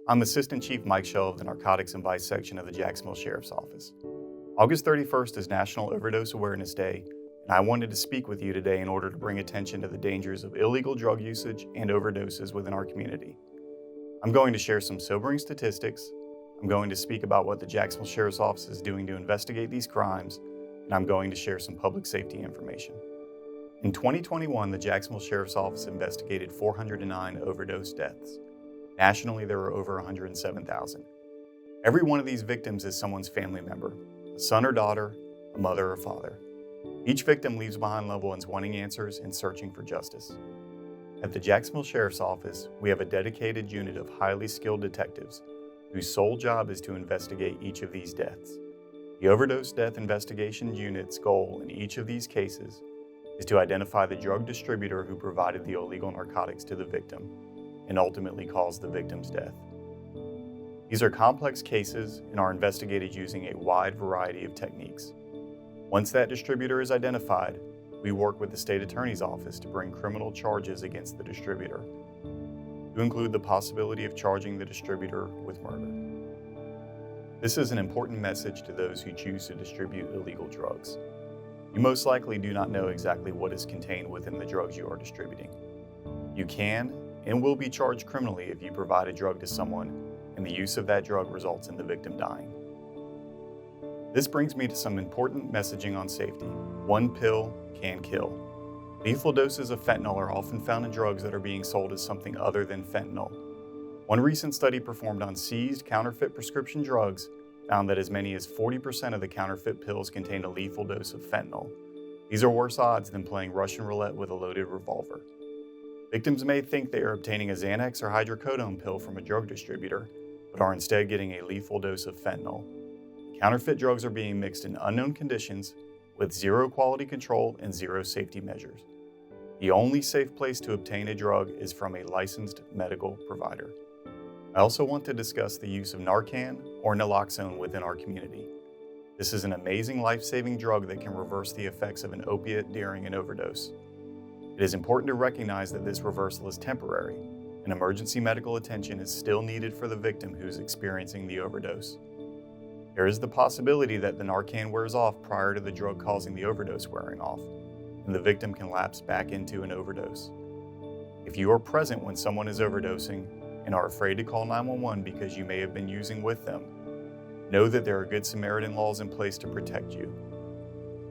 I'm Assistant Chief Mike Shell of the Narcotics and Vice Section of the Jacksonville Sheriff's Office. August 31st is National Overdose Awareness Day, and I wanted to speak with you today in order to bring attention to the dangers of illegal drug usage and overdoses within our community. I'm going to share some sobering statistics, I'm going to speak about what the Jacksonville Sheriff's Office is doing to investigate these crimes, and I'm going to share some public safety information. In 2021, the Jacksonville Sheriff's Office investigated 409 overdose deaths. Nationally, there were over 107,000. Every one of these victims is someone's family member, a son or daughter, a mother or father. Each victim leaves behind loved ones wanting answers and searching for justice. At the Jacksonville Sheriff's Office, we have a dedicated unit of highly skilled detectives whose sole job is to investigate each of these deaths. The Overdose Death Investigation Unit's goal in each of these cases is to identify the drug distributor who provided the illegal narcotics to the victim and ultimately caused the victim's death. These are complex cases and are investigated using a wide variety of techniques. Once that distributor is identified, we work with the State Attorney's Office to bring criminal charges against the distributor, to include the possibility of charging the distributor with murder. This is an important message to those who choose to distribute illegal drugs. You most likely do not know exactly what is contained within the drugs you are distributing. You can and will be charged criminally if you provide a drug to someone and the use of that drug results in the victim dying. This brings me to some important messaging on safety. One pill can kill. Lethal doses of fentanyl are often found in drugs that are being sold as something other than fentanyl. One recent study performed on seized counterfeit prescription drugs found that as many as 40% of the counterfeit pills contained a lethal dose of fentanyl. These are worse odds than playing Russian roulette with a loaded revolver. Victims may think they are obtaining a Xanax or hydrocodone pill from a drug distributor, but are instead getting a lethal dose of fentanyl. Counterfeit drugs are being mixed in unknown conditions with zero quality control and zero safety measures. The only safe place to obtain a drug is from a licensed medical provider. I also want to discuss the use of Narcan or naloxone within our community. This is an amazing life-saving drug that can reverse the effects of an opiate during an overdose. It is important to recognize that this reversal is temporary, and emergency medical attention is still needed for the victim who is experiencing the overdose. There is the possibility that the Narcan wears off prior to the drug causing the overdose wearing off, and the victim can lapse back into an overdose. If you are present when someone is overdosing and are afraid to call 911 because you may have been using with them, know that there are Good Samaritan laws in place to protect you.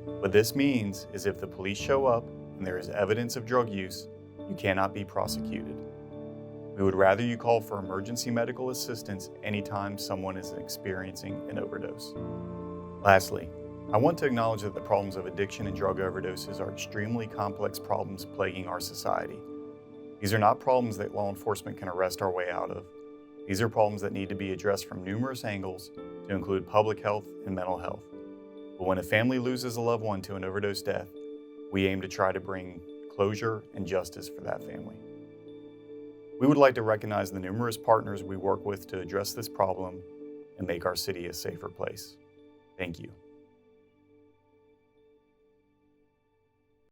What this means is if the police show up and there is evidence of drug use, you cannot be prosecuted. We would rather you call for emergency medical assistance anytime someone is experiencing an overdose. Lastly, I want to acknowledge that the problems of addiction and drug overdoses are extremely complex problems plaguing our society. These are not problems that law enforcement can arrest our way out of. These are problems that need to be addressed from numerous angles to include public health and mental health. But when a family loses a loved one to an overdose death, we aim to try to bring closure and justice for that family. We would like to recognize the numerous partners we work with to address this problem and make our city a safer place. Thank you.